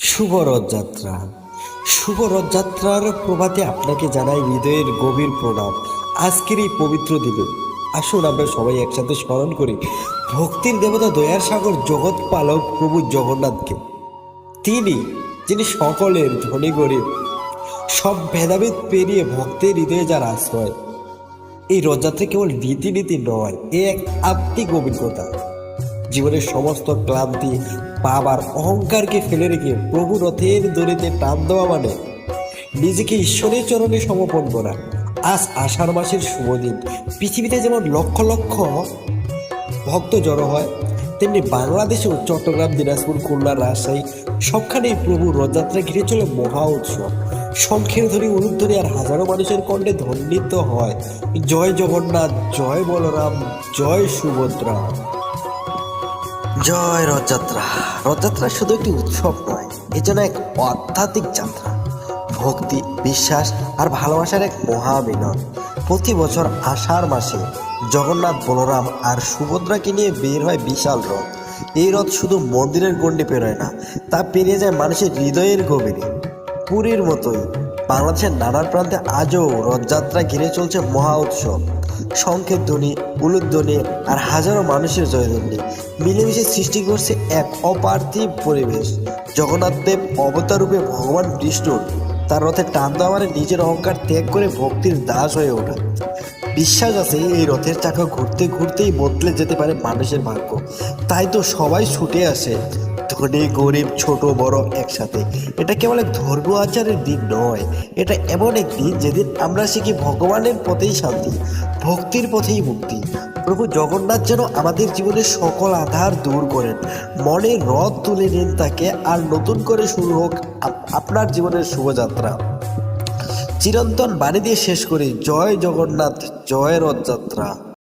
শুভ রথযাত্রা। শুভ রথযাত্রার প্রভাতে আপনাকে জানাই হৃদয়ের গভীর প্রণাম। আজকের এই পবিত্র দিনে আসুন আমরা সবাই একসাথে স্মরণ করি ভক্তির দেবতা দয়ার সাগর জগৎ পালক প্রভু জগন্নাথকে। তিনি যিনি সকলের ধনী গরিব সব ভেদাভেদ পেরিয়ে ভক্তের হৃদয়ে যার আশ্রয়। এই রথযাত্রা কেবল রীতিনীতি নয়, এ এক আত্মিক অভিজ্ঞতা। জীবনের সমস্ত ক্লান্তি পাপ আর অহংকারকে ফেলে রেখে প্রভু রথের দড়িতে টান দেওয়া মানে নিজেকে ঈশ্বরের চরণে সমর্পণ করা। আজ আষাঢ় মাসের শুভ দিন। পৃথিবীতে যেমন লক্ষ লক্ষ ভক্ত জড়ো হয়, তেমনি বাংলাদেশেও চট্টগ্রাম, দিনাজপুর, খুলনা, রাজশাহী সবখানেই প্রভু রথযাত্রা ঘিরে চলে মহা উৎসব। শঙ্খের ধ্বনি, উলুধ্বনি আর হাজারো মানুষের কণ্ঠে ধ্বনিত হয় জয় জগন্নাথ, জয় বলরাম, জয় সুভদ্রা। জয় রথযাত্রা। রথযাত্রা শুধু একটি উৎসব নয়, এ যেন এক আধ্যাত্মিক যাত্রা। ভক্তি, বিশ্বাস আর ভালোবাসার এক মহামিলন। প্রতি বছর আষাঢ় মাসে জগন্নাথ, বলরাম আর সুভদ্রাকে নিয়ে বের হয় বিশাল রথ। এই রথ শুধু মন্দিরের গণ্ডি পেরোয় না, তা পেরিয়ে যায় মানুষের হৃদয়ের গভীরে। পুরীর মতোই বাংলাদেশের নানা প্রান্তে আজও রথযাত্রা ঘিরে চলছে মহা উৎসব। শঙ্খের ধ্বনি, উলুধ্বনি আর হাজারো মানুষের জয়ধ্বনি মিলেমিশে সৃষ্টি করছে এক অপার্থিব পরিবেশ। জগন্নাথ দেব অবতার রূপে ভগবান বিষ্ণুর তার রথে টান দেওয়া মানে নিজের অহংকার ত্যাগ করে ভক্তির দাস হয়ে ওঠা। বিশ্বাস আছে এই রথের চাকা ঘুরতে ঘুরতেই বদলে যেতে পারে মানুষের ভাগ্য। তাই তো সবাই ছুটে আসে, ধনী গরিব ছোট বড় একসাথে। এটা কেবল এক ধর্মীয় আচারের দিন নয়, এটা এমন এক দিন যেদিন আমরা শিখি ভগবানের পথেই শান্তি, ভক্তির পথেই মুক্তি। প্রভু জগন্নাথ যেন আমাদের জীবনের সকল আধার দূর করেন, মনের রথ তুলে নিন তাকে, আর নতুন করে শুরু হোক আপনার জীবনের শুভযাত্রা। চিরন্তন বাণী দিয়ে শেষ করি, জয় জগন্নাথ, জয় রথযাত্রা।